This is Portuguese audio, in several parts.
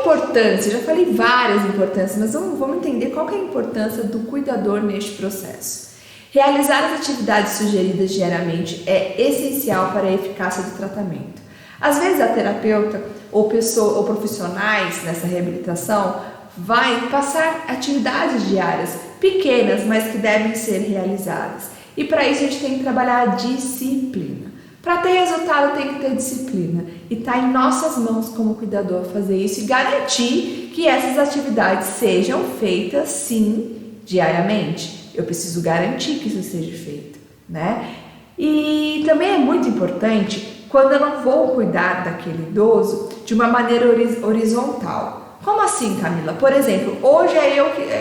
importância? Já falei várias importâncias, mas vamos entender qual que é a importância do cuidador neste processo. Realizar as atividades sugeridas diariamente é essencial para a eficácia do tratamento. Às vezes a terapeuta ou profissionais nessa reabilitação vai passar atividades diárias pequenas, mas que devem ser realizadas. E para isso a gente tem que trabalhar a disciplina. Para ter resultado tem que ter disciplina. E está em nossas mãos como cuidador fazer isso e garantir que essas atividades sejam feitas sim diariamente. Eu preciso garantir que isso seja feito, né? E também é muito importante quando eu não vou cuidar daquele idoso de uma maneira horizontal. Como assim, Camila? Por exemplo, hoje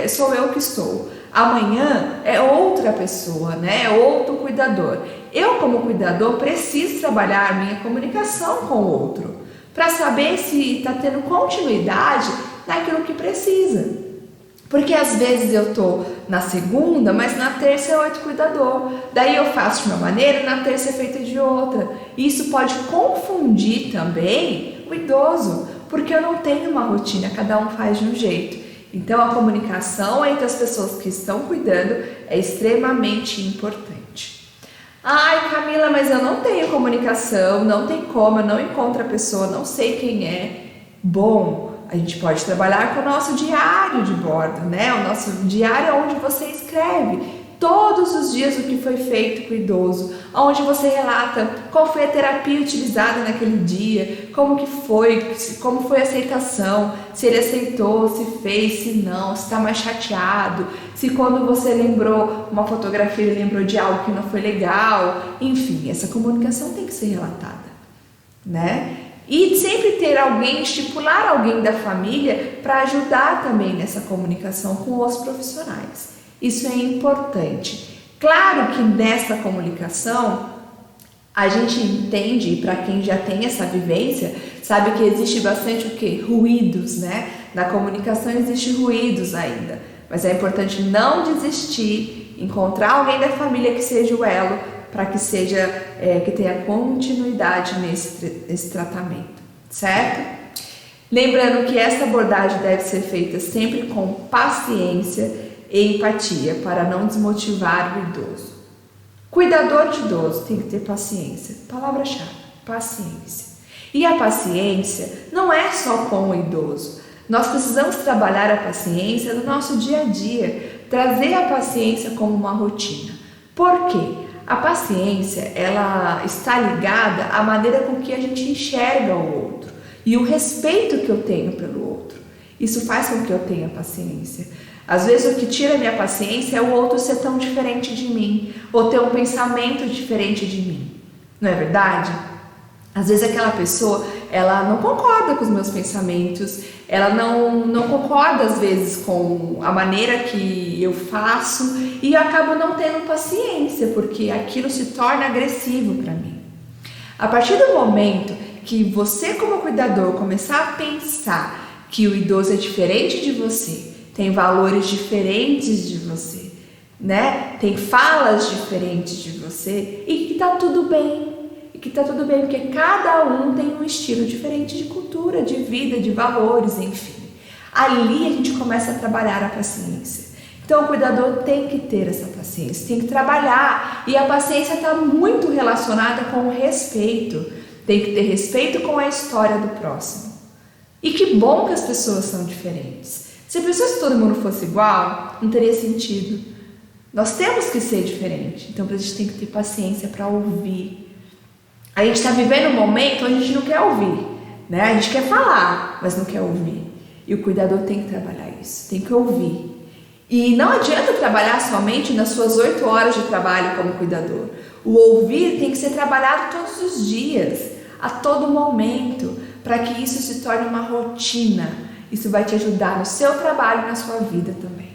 sou eu que estou. Amanhã é outra pessoa, né? É outro cuidador. Eu, como cuidador, preciso trabalhar minha comunicação com o outro para saber se está tendo continuidade naquilo que precisa. Porque às vezes eu estou na segunda, mas na terça é outro cuidador. Daí eu faço de uma maneira e na terça é feita de outra. E isso pode confundir também o idoso, porque eu não tenho uma rotina, cada um faz de um jeito. Então a comunicação entre as pessoas que estão cuidando é extremamente importante. Ai, Camila, mas eu não tenho comunicação, não tem como, eu não encontro a pessoa, não sei quem é. Bom, a gente pode trabalhar com o nosso diário de bordo, né? O nosso diário é onde você escreve todos os dias o que foi feito com o idoso, onde você relata qual foi a terapia utilizada naquele dia, como foi a aceitação, se ele aceitou, se fez, se não, se está mais chateado, se quando você lembrou uma fotografia, ele lembrou de algo que não foi legal, enfim, essa comunicação tem que ser relatada, né? E sempre ter alguém, estipular alguém da família para ajudar também nessa comunicação com os profissionais. Isso é importante. Claro que nessa comunicação a gente entende, para quem já tem essa vivência, sabe que existe bastante o quê? Ruídos, né? Na comunicação existe ruídos ainda, mas é importante não desistir, encontrar alguém da família que seja o elo para que que tenha continuidade nesse tratamento, certo? Lembrando que essa abordagem deve ser feita sempre com paciência e empatia para não desmotivar o idoso. Cuidador de idoso tem que ter paciência. Palavra-chave, paciência. E a paciência não é só com o idoso. Nós precisamos trabalhar a paciência no nosso dia a dia, trazer a paciência como uma rotina. Por quê? A paciência, ela está ligada à maneira com que a gente enxerga o outro e o respeito que eu tenho pelo outro. Isso faz com que eu tenha paciência. Às vezes o que tira a minha paciência é o outro ser tão diferente de mim ou ter um pensamento diferente de mim. Não é verdade? Às vezes aquela pessoa, ela não concorda com os meus pensamentos, ela não concorda às vezes com a maneira que eu faço e eu acabo não tendo paciência, porque aquilo se torna agressivo para mim. A partir do momento que você como cuidador começar a pensar que o idoso é diferente de você, tem valores diferentes de você, né? Tem falas diferentes de você e que tá tudo bem. E que tá tudo bem, porque cada um tem um estilo diferente de cultura, de vida, de valores, enfim. Ali a gente começa a trabalhar a paciência. Então o cuidador tem que ter essa paciência, tem que trabalhar. E a paciência está muito relacionada com o respeito. Tem que ter respeito com a história do próximo. E que bom que as pessoas são diferentes. Se todo mundo fosse igual, não teria sentido. Nós temos que ser diferente. Então a gente tem que ter paciência para ouvir. A gente está vivendo um momento onde a gente não quer ouvir, né? A gente quer falar, mas não quer ouvir. E o cuidador tem que trabalhar isso, tem que ouvir. E não adianta trabalhar somente nas suas 8 horas de trabalho como cuidador. O ouvir tem que ser trabalhado todos os dias, a todo momento, para que isso se torne uma rotina. Isso vai te ajudar no seu trabalho e na sua vida também,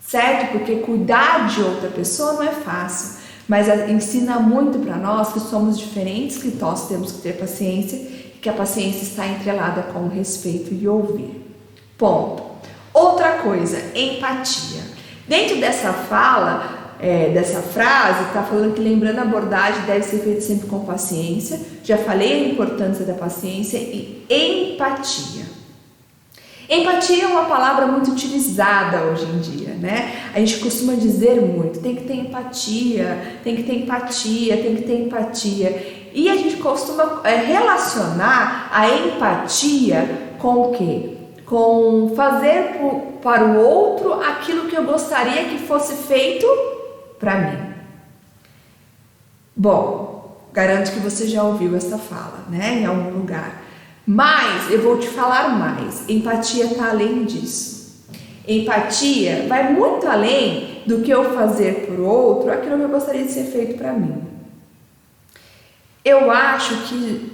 certo? Porque cuidar de outra pessoa não é fácil. Mas ensina muito para nós que somos diferentes, que nós temos que ter paciência e que a paciência está entrelada com o respeito e ouvir. Ponto. Outra coisa, empatia. Dentro dessa fala, dessa frase, está falando que lembrando a abordagem deve ser feita sempre com paciência. Já falei a importância da paciência e empatia. Empatia é uma palavra muito utilizada hoje em dia, né? A gente costuma dizer muito, tem que ter empatia, tem que ter empatia, tem que ter empatia. E a gente costuma relacionar a empatia com o quê? Com fazer para o outro aquilo que eu gostaria que fosse feito para mim. Bom, garanto que você já ouviu essa fala, né? Em algum lugar. Mas eu vou te falar mais. Empatia está além disso. Empatia vai muito além do que eu fazer por outro aquilo que eu gostaria de ser feito para mim. Eu acho que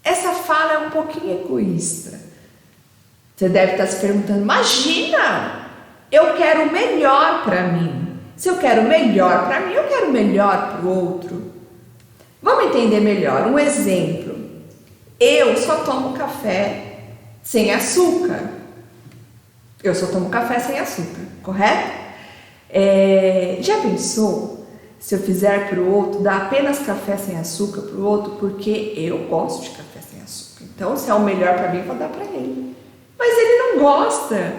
essa fala é um pouquinho egoísta. Você deve estar se perguntando, imagina, eu quero o melhor para mim. Se eu quero o melhor para mim, eu quero o melhor para o outro. Vamos entender melhor. Um exemplo. Eu só tomo café sem açúcar. Eu só tomo café sem açúcar, correto? Já pensou se eu fizer para o outro, dar apenas café sem açúcar para o outro, porque eu gosto de café sem açúcar. Então, se é o melhor para mim, eu vou dar para ele. Mas ele não gosta.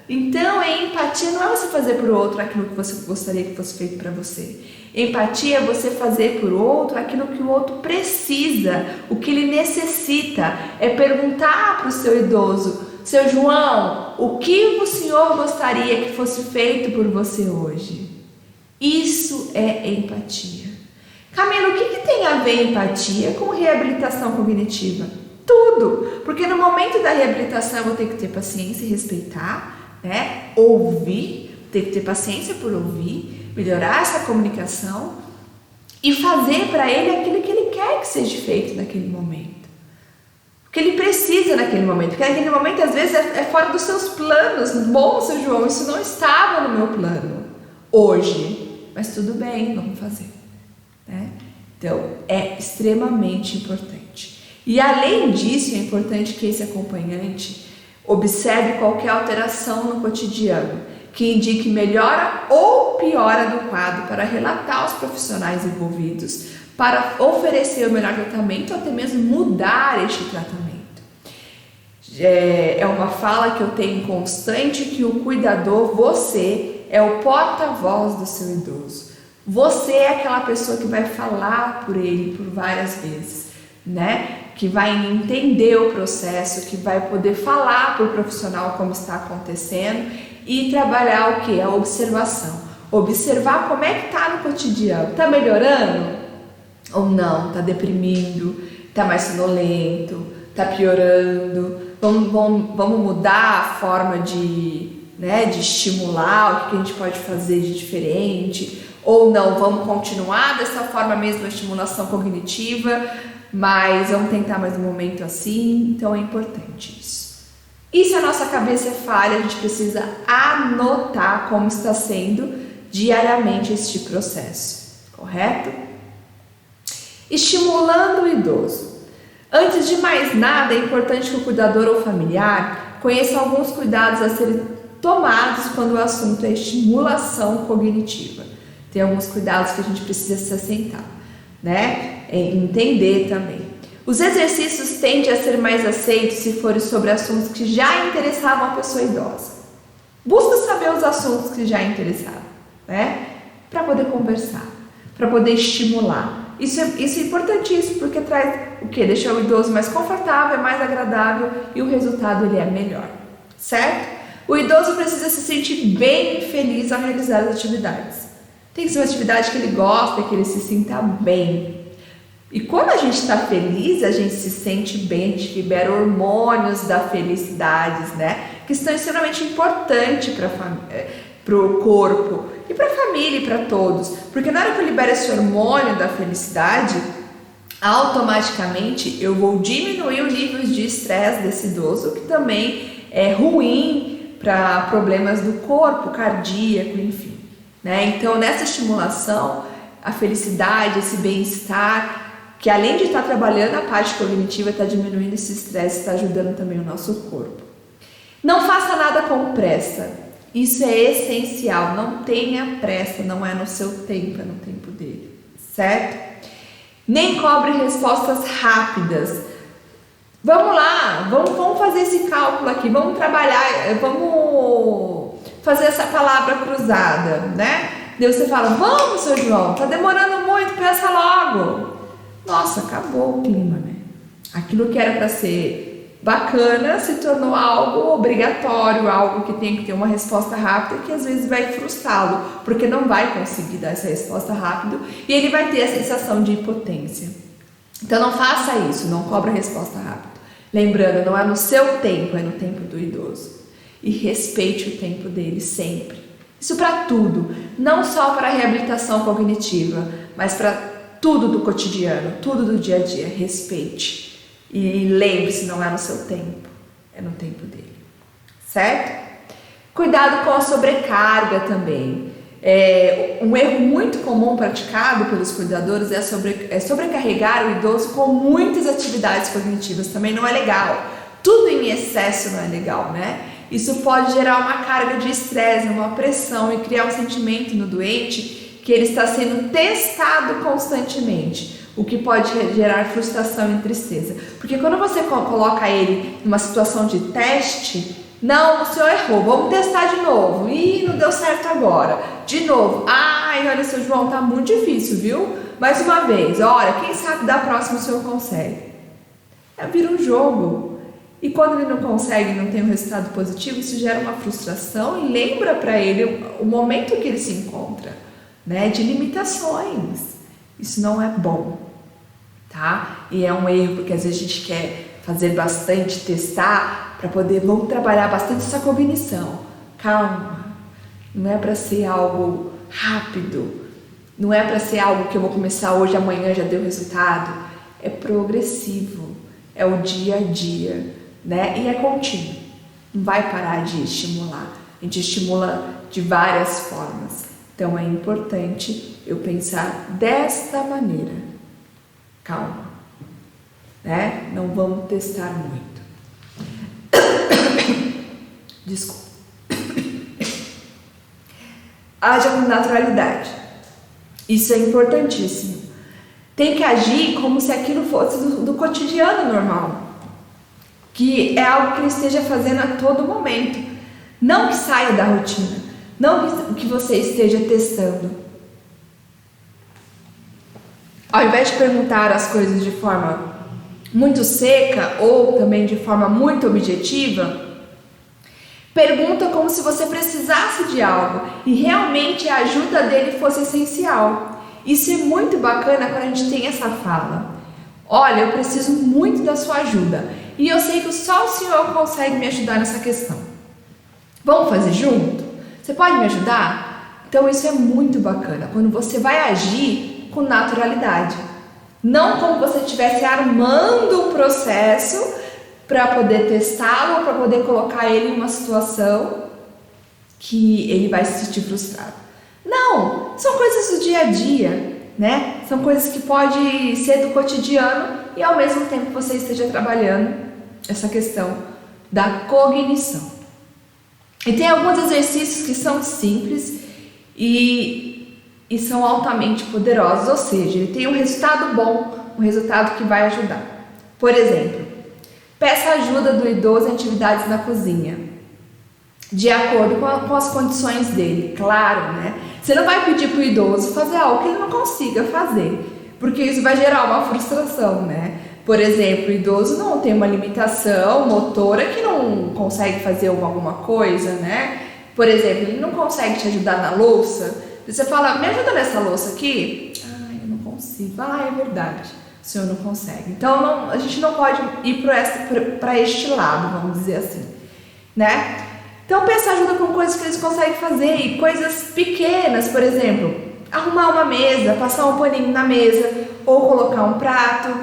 Então, empatia não é você fazer para o outro aquilo que você gostaria que fosse feito para você. Empatia é você fazer para o outro aquilo que o outro precisa, o que ele necessita. É perguntar para o seu idoso, seu João, o que o senhor gostaria que fosse feito por você hoje? Isso é empatia. Camila, o que tem a ver empatia com reabilitação cognitiva? Tudo, porque no momento da reabilitação eu vou ter que ter paciência e respeitar, né? Ouvir, ter que ter paciência por ouvir, melhorar essa comunicação e fazer para ele aquilo que ele quer que seja feito naquele momento, o que ele precisa naquele momento, porque naquele momento às vezes é fora dos seus planos. Bom, seu João, isso não estava no meu plano hoje, mas tudo bem, vamos fazer, né? Então é extremamente importante. E além disso, é importante que esse acompanhante observe qualquer alteração no cotidiano que indique melhora ou piora do quadro para relatar aos profissionais envolvidos, para oferecer o melhor tratamento ou até mesmo mudar este tratamento. É uma fala que eu tenho constante que o cuidador, você, é o porta-voz do seu idoso. Você é aquela pessoa que vai falar por ele por várias vezes, né? Que vai entender o processo, que vai poder falar para o profissional como está acontecendo e trabalhar o que? A observação. Observar como é que está no cotidiano. Está melhorando ou não? Está deprimindo? Está mais sonolento? Está piorando? Vamos mudar a forma de estimular, o que a gente pode fazer de diferente? Ou não, vamos continuar dessa forma mesmo a estimulação cognitiva, mas vamos tentar mais um momento assim. Então é importante isso. E se a nossa cabeça é falha, a gente precisa anotar como está sendo diariamente este processo, correto? Estimulando o idoso. Antes de mais nada, é importante que o cuidador ou familiar conheça alguns cuidados a serem tomados quando o assunto é estimulação cognitiva. Tem alguns cuidados que a gente precisa se assentar, né? Entender também. Os exercícios tendem a ser mais aceitos se forem sobre assuntos que já interessavam a pessoa idosa. Busca saber os assuntos que já interessavam, né? Para poder conversar, para poder estimular. Isso é importantíssimo, porque traz o quê? Deixa o idoso mais confortável, mais agradável e o resultado ele é melhor, certo? O idoso precisa se sentir bem e feliz ao realizar as atividades. Tem que ser uma atividade que ele gosta, que ele se sinta bem. E quando a gente está feliz, a gente se sente bem, a gente libera hormônios da felicidade, né? Que são extremamente importantes para o corpo e para a família e para todos. Porque na hora que eu libero esse hormônio da felicidade, automaticamente eu vou diminuir o nível de estresse desse idoso, que também é ruim para problemas do corpo, cardíaco, enfim, né? Então, nessa estimulação, a felicidade, esse bem-estar, que além de estar trabalhando a parte cognitiva, está diminuindo esse estresse, está ajudando também o nosso corpo. Não faça nada com pressa. Isso é essencial. Não tenha pressa, não é no seu tempo, é no tempo dele, certo? Nem cobre respostas rápidas. Vamos lá, vamos fazer esse cálculo aqui, vamos trabalhar, vamos fazer essa palavra cruzada, né? Daí você fala, vamos, seu João, tá demorando muito, pensa logo. Nossa, acabou o clima, né? Aquilo que era para ser bacana se tornou algo obrigatório, algo que tem que ter uma resposta rápida, que às vezes vai frustrá-lo, porque não vai conseguir dar essa resposta rápido e ele vai ter a sensação de impotência. Então não faça isso, não cobra resposta rápida. Lembrando, não é no seu tempo, é no tempo do idoso. E respeite o tempo dele sempre. Isso para tudo, não só para a reabilitação cognitiva, mas para tudo do cotidiano, tudo do dia a dia. Respeite. E lembre-se, não é no seu tempo, é no tempo dele. Certo? Cuidado com a sobrecarga também. Um erro muito comum praticado pelos cuidadores é sobrecarregar o idoso com muitas atividades cognitivas. Também não é legal. Tudo em excesso não é legal, né? Isso pode gerar uma carga de estresse, uma pressão e criar um sentimento no doente que ele está sendo testado constantemente, o que pode gerar frustração e tristeza. Porque quando você coloca ele numa situação de teste, não, o senhor errou, vamos testar de novo. Ih, não deu certo agora. De novo. Ai, olha, seu João, tá muito difícil, viu? Mais uma vez, olha, quem sabe da próxima o senhor consegue. Vira um jogo. E quando ele não consegue, não tem um resultado positivo, isso gera uma frustração e lembra para ele o momento que ele se encontra, né? De limitações. Isso não é bom, tá? E é um erro, porque às vezes a gente quer fazer bastante, testar, para poder, vamos trabalhar bastante essa cognição. Calma, não é para ser algo rápido, não é para ser algo que eu vou começar hoje, amanhã já deu resultado. É progressivo, é o dia a dia, né? E é contínuo, não vai parar de estimular. A gente estimula de várias formas. Então é importante eu pensar desta maneira. Calma, né? Não vamos testar muito. Desculpa. Haja com naturalidade. Isso é importantíssimo. Tem que agir como se aquilo fosse do cotidiano normal. Que é algo que ele esteja fazendo a todo momento. Não que saia da rotina. Não que você esteja testando. Ao invés de perguntar as coisas de forma muito seca ou também de forma muito objetiva, pergunta como se você precisasse de algo e realmente a ajuda dele fosse essencial. Isso é muito bacana quando a gente tem essa fala. Olha, eu preciso muito da sua ajuda e eu sei que só o senhor consegue me ajudar nessa questão. Vamos fazer junto? Você pode me ajudar? Então isso é muito bacana, quando você vai agir com naturalidade. Não como você estivesse armando o processo para poder testá-lo ou para poder colocar ele em uma situação que ele vai se sentir frustrado. Não, são coisas do dia a dia, né? São coisas que podem ser do cotidiano e ao mesmo tempo você esteja trabalhando essa questão da cognição. E tem alguns exercícios que são simples e são altamente poderosos, ou seja, ele tem um resultado bom, um resultado que vai ajudar. Por exemplo, peça ajuda do idoso em atividades na cozinha, de acordo com as condições dele, claro, né? Você não vai pedir para o idoso fazer algo que ele não consiga fazer, porque isso vai gerar uma frustração, né? Por exemplo, o idoso não tem uma limitação motora que não consegue fazer alguma coisa, né? Por exemplo, ele não consegue te ajudar na louça. Você fala, me ajuda nessa louça aqui? Ah, eu não consigo. Ah, é verdade, o senhor não consegue. Então, a gente não pode ir para este lado, vamos dizer assim, né? Então, peça ajuda com coisas que eles conseguem fazer, e coisas pequenas, por exemplo, arrumar uma mesa, passar um paninho na mesa, ou colocar um prato,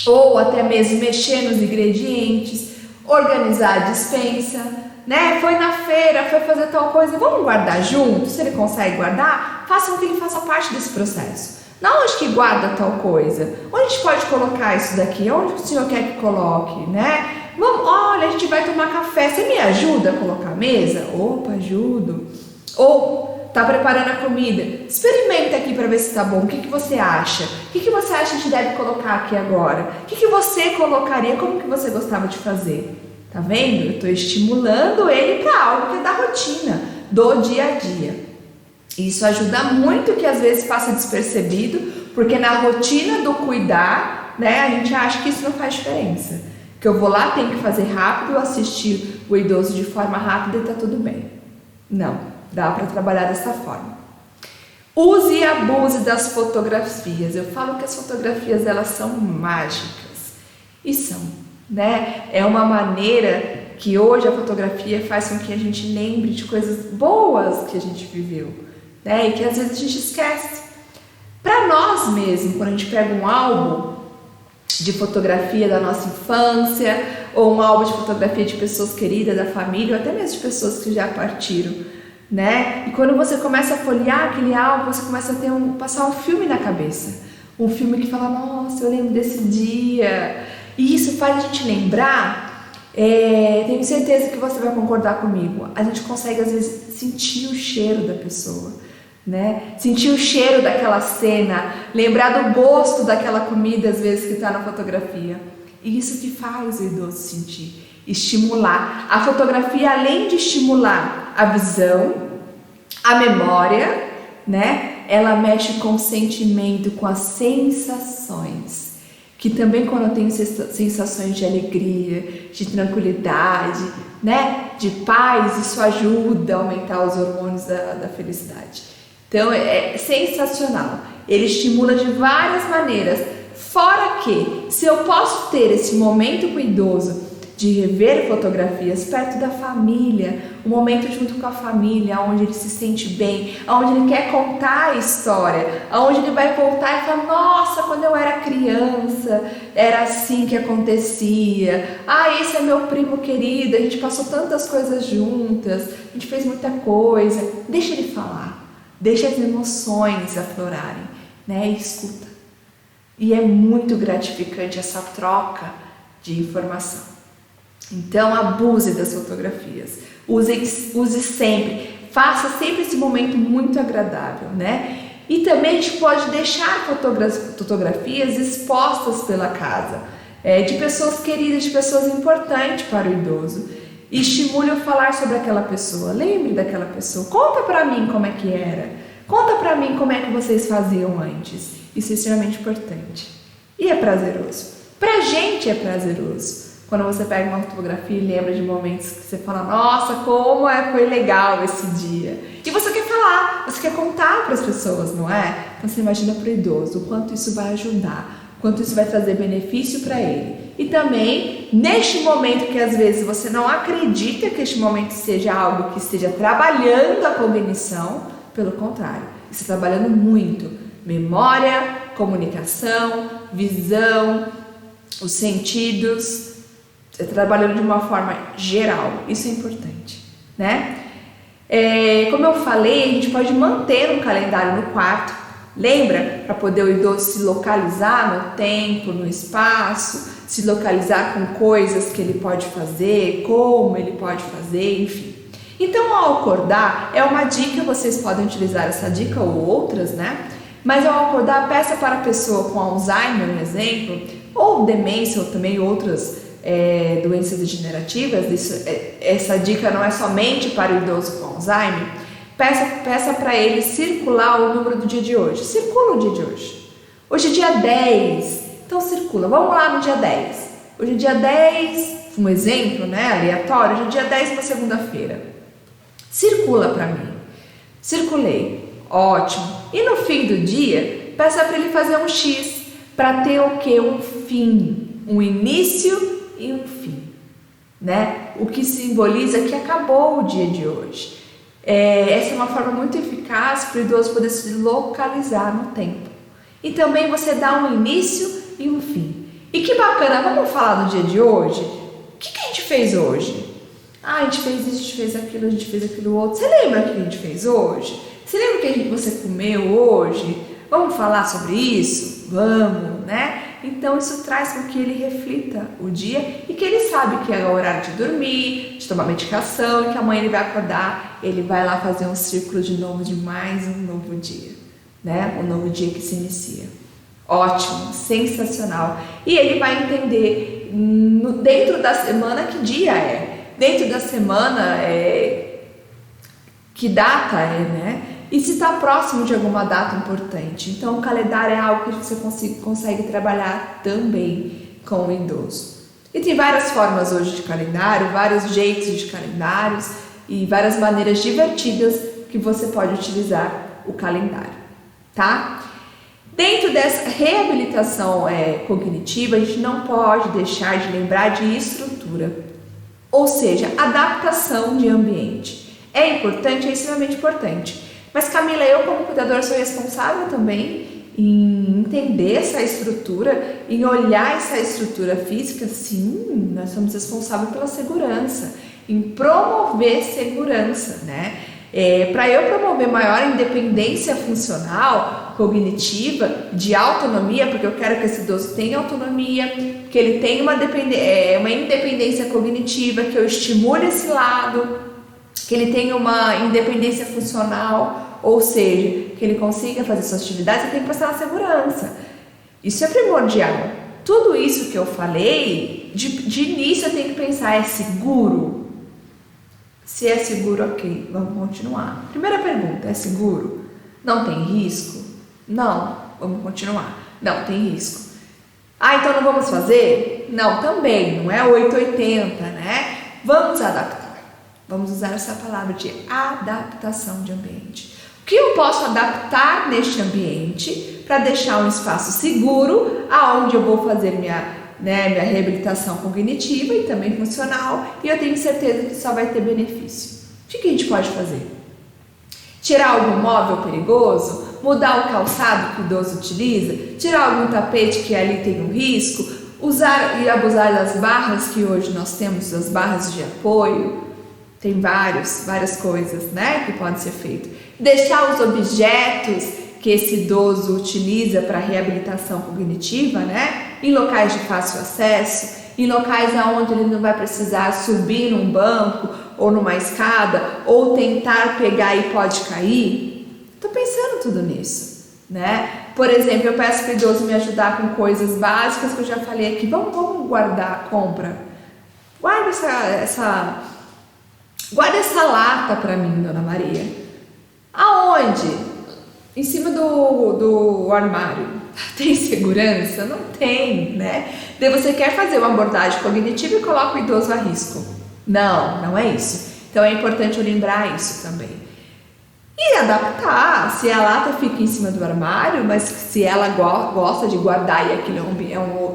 ou até mesmo mexer nos ingredientes, organizar a despensa, né? Foi na feira, foi fazer tal coisa, vamos guardar junto? Se ele consegue guardar, faça com que ele faça parte desse processo. Não onde que guarda tal coisa, onde a gente pode colocar isso daqui, onde o senhor quer que coloque, né? Vamos, olha, a gente vai tomar café, você me ajuda a colocar a mesa? Opa, ajudo. Ou tá preparando a comida, experimenta aqui para ver se tá bom. O que você acha? O que você acha que a gente deve colocar aqui agora? O que você colocaria? Como que você gostava de fazer? Tá vendo? Eu estou estimulando ele para algo que é da rotina, do dia a dia. Isso ajuda muito, que às vezes passa despercebido, porque na rotina do cuidar, né, a gente acha que isso não faz diferença. Que eu vou lá, tenho que fazer rápido, assistir o idoso de forma rápida e tá tudo bem. Não, dá para trabalhar dessa forma. Use e abuse das fotografias. Eu falo que as fotografias, elas são mágicas. E são, né? É uma maneira que hoje a fotografia faz com que a gente lembre de coisas boas que a gente viveu, né? E que às vezes a gente esquece. Para nós mesmos, quando a gente pega um álbum de fotografia da nossa infância, ou um álbum de fotografia de pessoas queridas da família, ou até mesmo de pessoas que já partiram, né? E quando você começa a folhear aquele álbum, você começa a passar um filme na cabeça. Um filme que fala, nossa, eu lembro desse dia. E isso faz a gente lembrar, tenho certeza que você vai concordar comigo, a gente consegue às vezes sentir o cheiro da pessoa, né? Sentir o cheiro daquela cena, lembrar do gosto daquela comida às vezes que está na fotografia. E isso que faz o idoso sentir, estimular. A fotografia, além de estimular a visão, a memória, né? Ela mexe com o sentimento, com as sensações. Que também, quando eu tenho sensações de alegria, de tranquilidade, né? De paz, isso ajuda a aumentar os hormônios da felicidade. Então é sensacional. Ele estimula de várias maneiras. Fora que, se eu posso ter esse momento com o idoso de rever fotografias perto da família, um momento junto com a família, onde ele se sente bem, onde ele quer contar a história, onde ele vai contar e falar, nossa, quando eu era criança, era assim que acontecia. Ah, esse é meu primo querido, a gente passou tantas coisas juntas, a gente fez muita coisa. Deixa ele falar, deixa as emoções aflorarem, né? E escuta. E é muito gratificante essa troca de informação. Então, abuse das fotografias. Use sempre. Faça sempre esse momento muito agradável, né? E também a gente pode deixar fotografias expostas pela casa, de pessoas queridas, de pessoas importantes para o idoso. E estimule a falar sobre aquela pessoa. Lembre daquela pessoa. Conta para mim como é que era. Conta para mim como é que vocês faziam antes. Isso é extremamente importante. E é prazeroso. Pra gente é prazeroso. Quando você pega uma fotografia e lembra de momentos que você fala, nossa, como foi legal esse dia. E você quer falar, você quer contar para as pessoas, não é? Então você imagina para o idoso o quanto isso vai ajudar, o quanto isso vai trazer benefício para ele. E também, neste momento que às vezes você não acredita que este momento seja algo que esteja trabalhando a cognição, pelo contrário, está trabalhando muito. Memória, comunicação, visão, os sentidos, trabalhando de uma forma geral. Isso é importante, né? Como eu falei, a gente pode manter um calendário no quarto, lembra? Para poder o idoso se localizar no tempo, no espaço, se localizar com coisas que ele pode fazer, como ele pode fazer, enfim. Então, ao acordar, é uma dica, vocês podem utilizar essa dica ou outras, né? Mas ao acordar, peça para a pessoa com Alzheimer, um exemplo, ou demência, ou também outras doenças degenerativas. Essa dica não é somente para o idoso com Alzheimer. Peça para ele circular o número do dia de hoje. Circula o dia de hoje. Hoje é dia 10, então circula. Vamos lá no dia 10. Hoje é dia 10, um exemplo, né, aleatório. Hoje é dia 10, uma segunda-feira. Circula para mim. Circulei. Ótimo. E no fim do dia, peça para ele fazer um X, para ter o quê? Um fim, um início e um fim, né? O que simboliza que acabou o dia de hoje. Essa é uma forma muito eficaz para o idoso poder se localizar no tempo. E também você dá um início e um fim. E que bacana, vamos falar do dia de hoje? O que a gente fez hoje? A gente fez isso, a gente fez aquilo, a gente fez aquilo outro. Você lembra o que a gente fez hoje? Você lembra o que você comeu hoje? Vamos falar sobre isso? Vamos, né? Então isso traz com que ele reflita o dia e que ele sabe que é o horário de dormir, de tomar medicação e que amanhã ele vai acordar, ele vai lá fazer um círculo de novo de mais um novo dia, né? Um novo dia que se inicia. Ótimo, sensacional. E ele vai entender dentro da semana que dia é, dentro da semana que data é, né? E se está próximo de alguma data importante. Então, o calendário é algo que você consegue trabalhar também com o idoso. E tem várias formas hoje de calendário, vários jeitos de calendários e várias maneiras divertidas que você pode utilizar o calendário, tá? Dentro dessa reabilitação cognitiva, a gente não pode deixar de lembrar de estrutura, ou seja, adaptação de ambiente. É importante, é extremamente importante. Mas Camila, eu como cuidadora sou responsável também em entender essa estrutura, em olhar essa estrutura física. Sim, nós somos responsáveis pela segurança, em promover segurança, né? Para eu promover maior independência funcional, cognitiva, de autonomia, porque eu quero que esse idoso tenha autonomia, que ele tenha uma independência cognitiva, que eu estimule esse lado, que ele tenha uma independência funcional, ou seja, que ele consiga fazer suas atividades, eu tenho que prestar na segurança. Isso é primordial. Tudo isso que eu falei, de início eu tenho que pensar, é seguro? Se é seguro, ok, vamos continuar. Primeira pergunta, é seguro? Não tem risco? Não, vamos continuar. Não, tem risco. Então não vamos fazer? Não, também, não é 880, né? Vamos adaptar. Vamos usar essa palavra de adaptação de ambiente. O que eu posso adaptar neste ambiente para deixar um espaço seguro, aonde eu vou fazer minha reabilitação cognitiva e também funcional, e eu tenho certeza que só vai ter benefício. O que a gente pode fazer? Tirar algum móvel perigoso? Mudar o calçado que o idoso utiliza? Tirar algum tapete que ali tem um risco? Usar e abusar das barras que hoje nós temos, as barras de apoio? Tem várias coisas, né, que pode ser feito. Deixar os objetos que esse idoso utiliza para reabilitação cognitiva, né, em locais de fácil acesso, em locais onde ele não vai precisar subir num banco ou numa escada ou tentar pegar e pode cair. Estou pensando tudo nisso, né? Por exemplo, eu peço para o idoso me ajudar com coisas básicas que eu já falei aqui. Vamos guardar a compra. Guarda essa lata para mim, Dona Maria. Aonde? Em cima do armário. Tem segurança? Não tem, né? Daí você quer fazer uma abordagem cognitiva e coloca o idoso a risco. Não é isso. Então é importante eu lembrar isso também. E adaptar, se a lata fica em cima do armário, mas se ela gosta de guardar e aquilo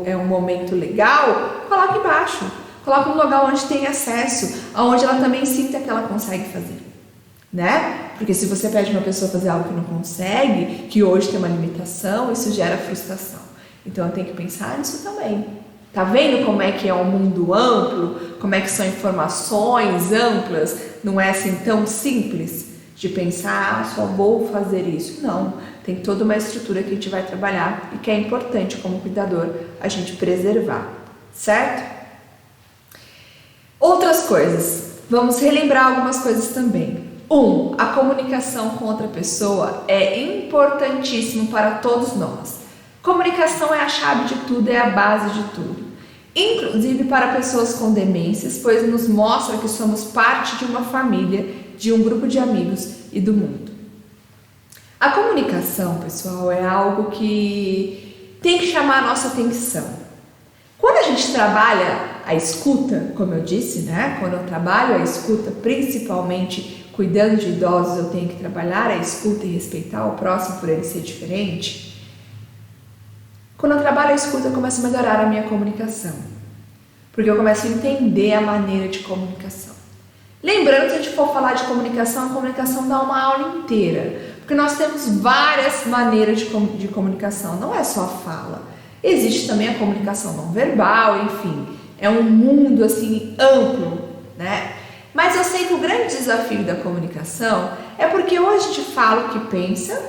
é um momento legal, coloca embaixo. Coloca num lugar onde tem acesso, onde ela também sinta que ela consegue fazer, né? Porque se você pede uma pessoa fazer algo que não consegue, que hoje tem uma limitação, isso gera frustração. Então eu tenho que pensar nisso também. Tá vendo como é que é um mundo amplo? Como é que são informações amplas? Não é assim tão simples de pensar, só vou fazer isso. Não, tem toda uma estrutura que a gente vai trabalhar e que é importante como cuidador a gente preservar, certo? Outras coisas, vamos relembrar algumas coisas também. A comunicação com outra pessoa é importantíssimo para todos nós. Comunicação é a chave de tudo, é a base de tudo. Inclusive para pessoas com demências, pois nos mostra que somos parte de uma família, de um grupo de amigos e do mundo. A comunicação, pessoal, é algo que tem que chamar a nossa atenção. Quando a gente trabalha a escuta, como eu disse, né? Quando eu trabalho a escuta, principalmente cuidando de idosos, eu tenho que trabalhar a escuta e respeitar o próximo por ele ser diferente. Quando eu trabalho a escuta, eu começo a melhorar a minha comunicação, porque eu começo a entender a maneira de comunicação. Lembrando, se a gente for falar de comunicação, a comunicação dá uma aula inteira, porque nós temos várias maneiras de comunicação, não é só fala. Existe também a comunicação não verbal, enfim, é um mundo assim amplo, né? Mas eu sei que o grande desafio da comunicação é porque ou a gente fala o que pensa,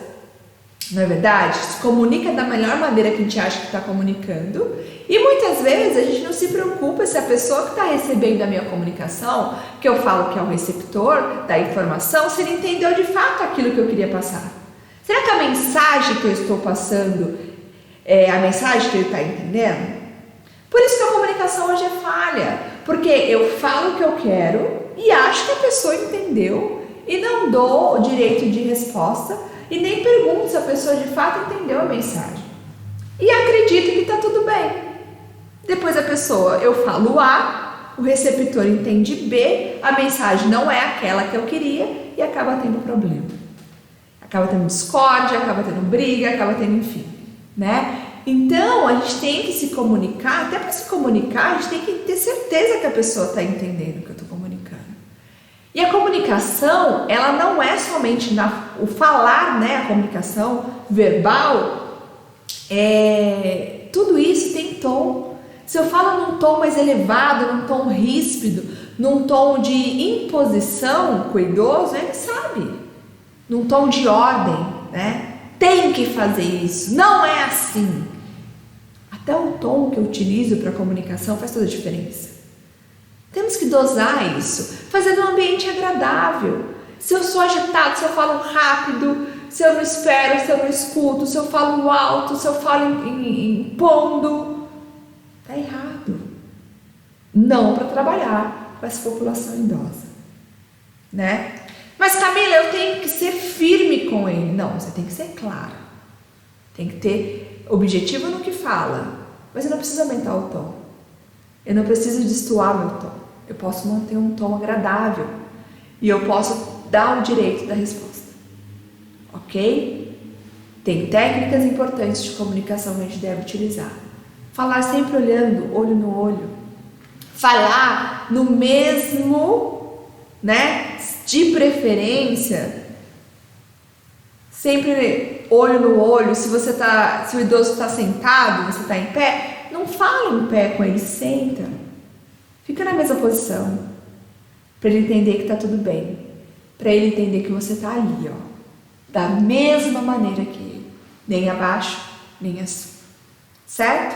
Não é verdade? Se comunica da melhor maneira que a gente acha que está comunicando. E muitas vezes a gente não se preocupa se a pessoa que está recebendo a minha comunicação, que eu falo que é o receptor da informação, se ele entendeu de fato aquilo que eu queria passar. Será que a mensagem que eu estou passando é a mensagem que ele está entendendo? Por isso que a comunicação hoje é falha. Porque eu falo o que eu quero e acho que a pessoa entendeu e não dou o direito de resposta e nem pergunto se a pessoa de fato entendeu a mensagem. E acredito que está tudo bem. Depois eu falo A, o receptor entende B, a mensagem não é aquela que eu queria e acaba tendo problema. Acaba tendo discórdia, acaba tendo briga, acaba tendo enfim, né? Então, a gente tem que se comunicar, até para se comunicar, a gente tem que ter certeza que a pessoa está entendendo o que eu estou comunicando. E a comunicação, ela não é somente o falar, né? A comunicação verbal, tudo isso tem tom. Se eu falo num tom mais elevado, num tom ríspido, num tom de imposição cuidoso, ele sabe. Num tom de ordem, né? Tem que fazer isso, não é assim. Até o tom que eu utilizo para comunicação faz toda a diferença. Temos que dosar isso, fazendo um ambiente agradável. Se eu sou agitado, se eu falo rápido, se eu não espero, se eu não escuto, se eu falo alto, se eu falo impondo, tá errado. Não para trabalhar com essa população idosa, né? Mas Camila, eu tenho que ser firme com ele. Não, você tem que ser clara. Tem que ter objetivo no que fala. Mas eu não preciso aumentar o tom. Eu não preciso destoar meu tom. Eu posso manter um tom agradável. E eu posso dar o direito da resposta. Ok? Tem técnicas importantes de comunicação que a gente deve utilizar. Falar sempre olhando, olho no olho. Falar no mesmo, né? De preferência, sempre olho no olho. Se o idoso está sentado, você está em pé, não fala em pé com ele, senta. Fica na mesma posição, para ele entender que está tudo bem, para ele entender que você está ali, ó, da mesma maneira que ele, nem abaixo, nem acima, certo?